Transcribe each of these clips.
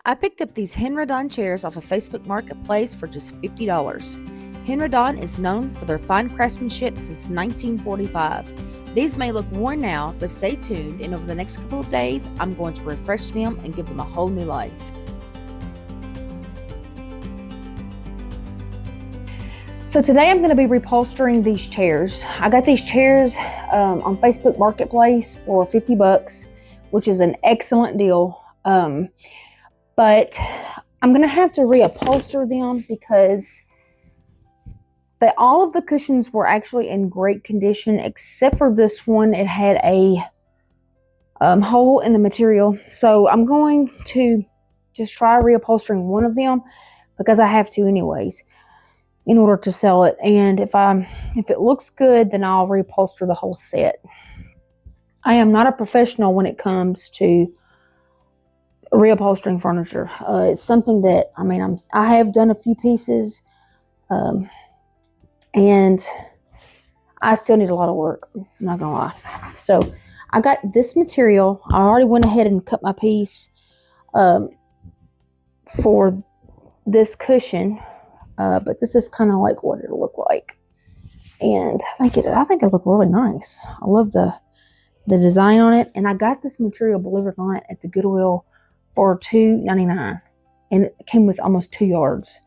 I picked up these Henredon chairs off a Facebook Marketplace for just $50. Henredon is known for their fine craftsmanship since 1945. These may look worn now, but stay tuned, and over the next couple of days, I'm going to refresh them and give them a whole new life. So today I'm going to be reupholstering these chairs. I got these chairs on Facebook Marketplace for 50 bucks, which is an excellent deal. But I'm going to have to reupholster them because all of the cushions were actually in great condition, except for this one. It had a hole in the material. So I'm going to just try reupholstering one of them because I have to anyways in order to sell it. And if it looks good, then I'll reupholster the whole set. I am not a professional when it comes to reupholstering furniture. It's something that I have done a few pieces, and I still need a lot of work. I'm not gonna lie. So I got this material. I already went ahead and cut my piece for this cushion, but this is kind of like what it'll look like, and I think it looked really nice. I love the design on it, and I got this material, believe it or not, at the Goodwill for $2.99, and it came with almost 2 yards.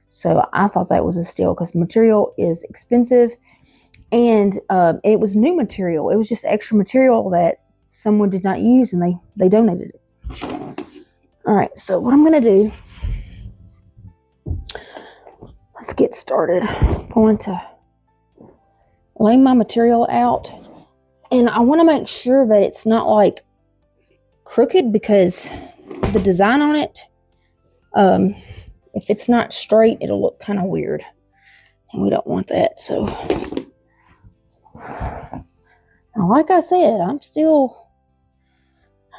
So I thought that was a steal because material is expensive, and it was new material. It was just extra material that someone did not use, and they donated it. All right, so what I'm gonna do, let's get started. I'm going to lay my material out, and I want to make sure that it's not like crooked, because the design on it, if it's not straight, it'll look kind of weird, and we don't want that. So now, like I said, I'm still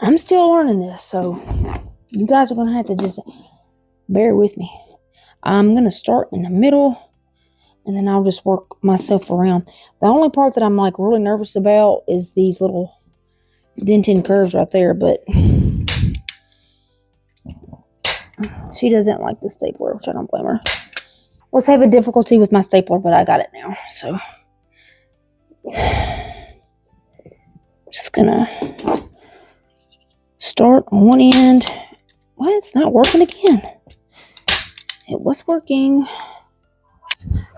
learning this, so you guys are gonna have to just bear with me. I'm gonna start in the middle, and then I'll just work myself around. The only part that I'm like really nervous about is these little dentin curves right there, but she doesn't like the stapler, which I don't blame her. I was having difficulty with my stapler, but I got it now. So just gonna start on one end. Well, it's not working again. It was working.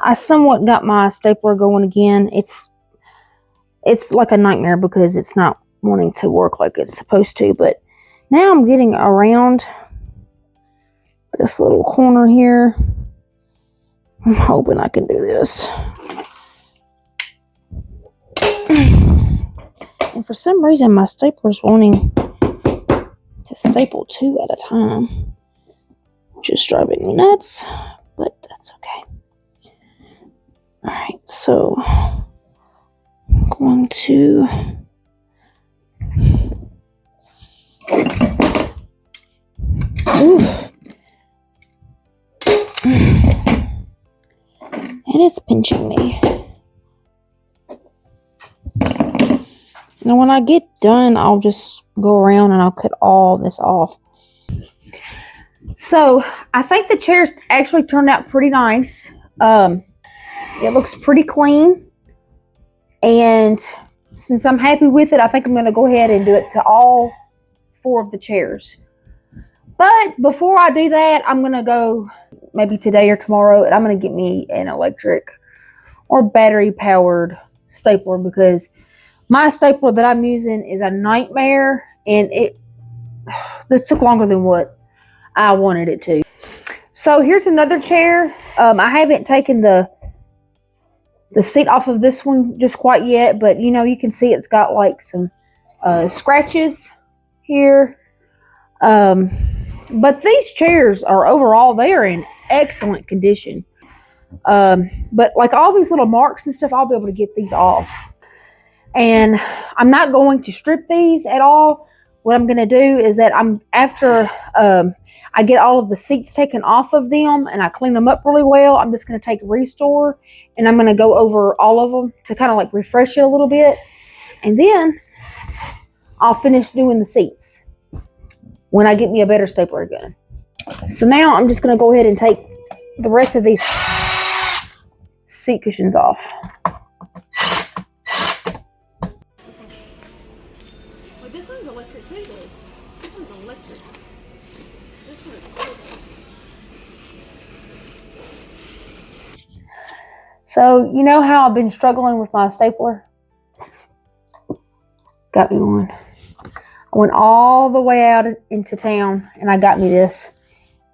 I somewhat got my stapler going again. It's like a nightmare because it's not wanting to work like it's supposed to, but now I'm getting around this little corner here. I'm hoping I can do this. And for some reason, my stapler's wanting to staple 2 at a time, which is driving me nuts, but that's okay. All right, so I'm going to and it's pinching me. Now when I get done, I'll just go around and I'll cut all this off. So I think the chairs actually turned out pretty nice. It looks pretty clean, and since I'm happy with it, I think I'm going to go ahead and do it to all 4 of the chairs. But before I do that, I'm going to go maybe today or tomorrow, and I'm going to get me an electric or battery powered stapler, because my stapler that I'm using is a nightmare, and this took longer than what I wanted it to. So here's another chair. I haven't taken the seat off of this one just quite yet, but you can see it's got like some scratches here. But these chairs are overall, they are in excellent condition. But like all these little marks and stuff, I'll be able to get these off. And I'm not going to strip these at all. What I'm going to do is that after I get all of the seats taken off of them and I clean them up really well, I'm just going to take Restore and I'm going to go over all of them to kind of like refresh it a little bit. And then I'll finish doing the seats when I get me a better stapler gun. So now I'm just going to go ahead and take the rest of these seat cushions off. Well, this one's electric too, though. This one's electric. This one is cordless. So, you know how I've been struggling with my stapler? Got me one. I went all the way out into town and I got me this.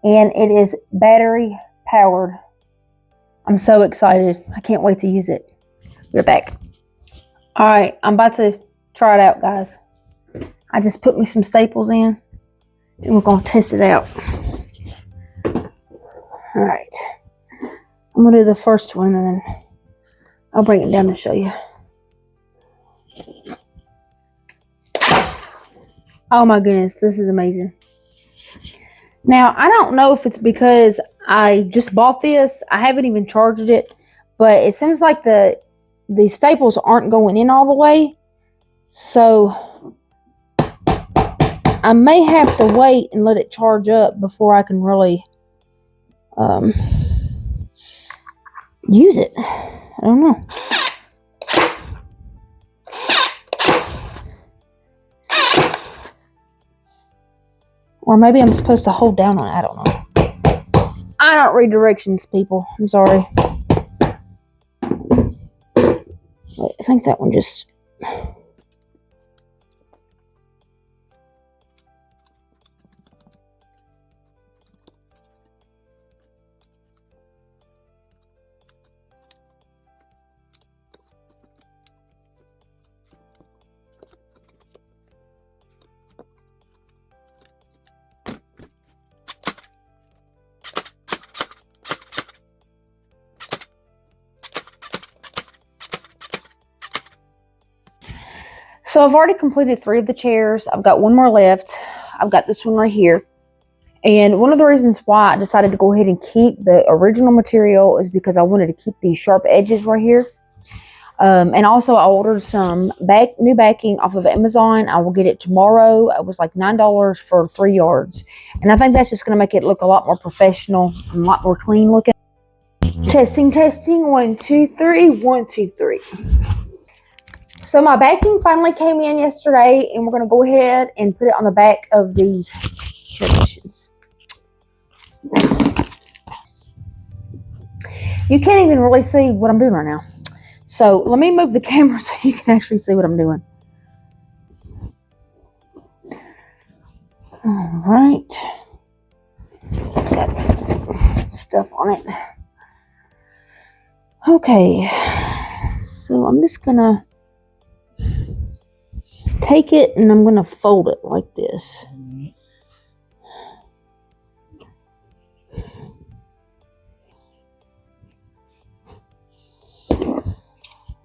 And it is battery powered. I'm so excited. I can't wait to use it. We're back. All right, I'm about to try it out, guys. I just put me some staples in and we're going to test it out. All right. I'm going to do the first one and then I'll bring it down to show you. Oh my goodness, this is amazing. Now, I don't know if it's because I just bought this. I haven't even charged it, but it seems like the staples aren't going in all the way. So I may have to wait and let it charge up before I can really use it. I don't know. Or maybe I'm supposed to hold down on it. I don't know. I don't read directions, people. I'm sorry. Wait, I think that one just... So I've already completed 3 of the chairs. I've got one more left. I've got this one right here. And one of the reasons why I decided to go ahead and keep the original material is because I wanted to keep these sharp edges right here. And also I ordered some new backing off of Amazon. I will get it tomorrow. It was like $9 for 3 yards. And I think that's just going to make it look a lot more professional and a lot more clean looking. Testing, testing. 1, 2, 3. 1, 2, 3. So my backing finally came in yesterday, and we're going to go ahead and put it on the back of these cushions. You can't even really see what I'm doing right now. So let me move the camera so you can actually see what I'm doing. All right. It's got stuff on it. Okay. So I'm just going to take it and I'm going to fold it like this.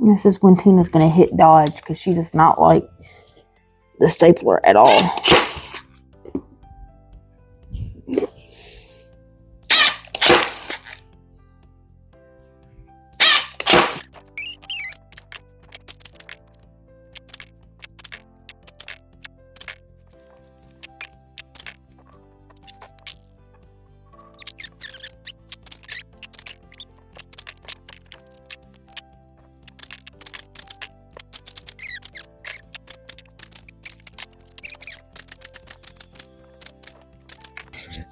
This is when Tina's going to hit dodge because she does not like the stapler at all.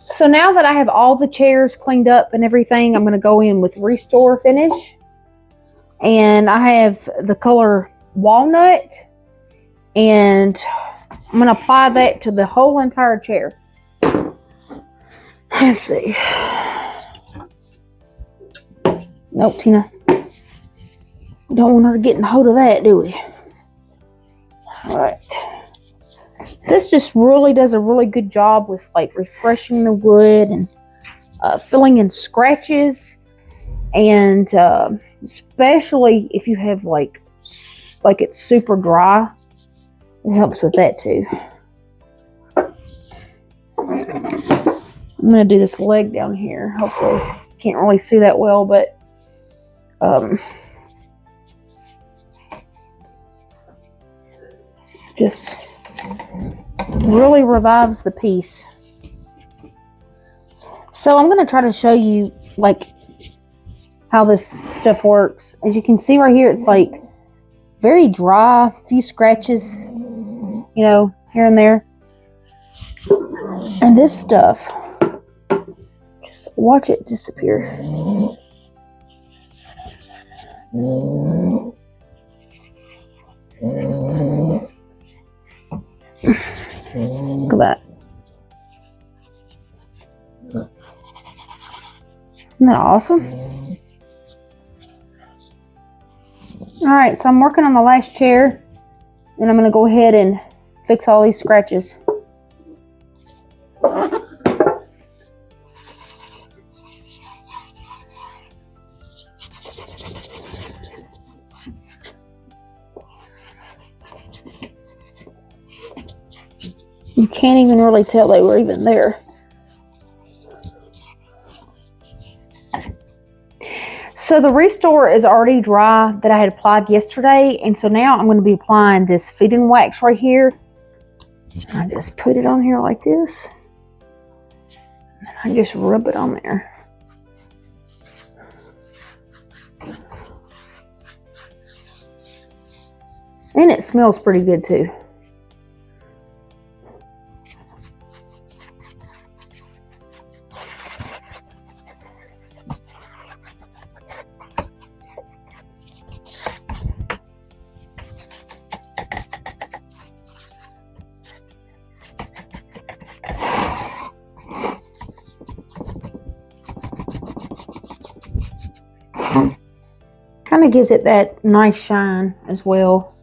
So now that I have all the chairs cleaned up and everything, I'm going to go in with Restore Finish. And I have the color Walnut. And I'm going to apply that to the whole entire chair. Let's see. Nope, Tina. We don't want her to get in hold of that, do we? Alright. This just really does a really good job with like refreshing the wood and filling in scratches, and especially if you have like it's super dry, it helps with that too. I'm gonna do this leg down here. Hopefully, can't really see that well, but just really revives the piece. So I'm going to try to show you like how this stuff works. As you can see right here, it's like very dry, few scratches, you know, here and there. And this stuff, just watch it disappear. Look at that. Isn't that awesome? Alright, so I'm working on the last chair, and I'm going to go ahead and fix all these scratches. You can't even really tell they were even there. So the Restore is already dry that I had applied yesterday, and so now I'm going to be applying this fitting wax right here. I just put it on here like this, and I just rub it on there. And it smells pretty good too. Kind of gives it that nice shine as well.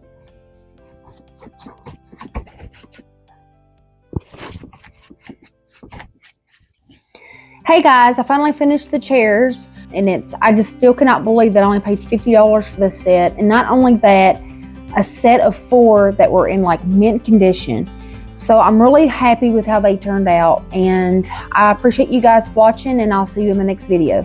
Hey guys, I finally finished the chairs, and I just still cannot believe that I only paid $50 for the set. And not only that, a set of 4 that were in like mint condition. So I'm really happy with how they turned out, and I appreciate you guys watching, and I'll see you in the next video.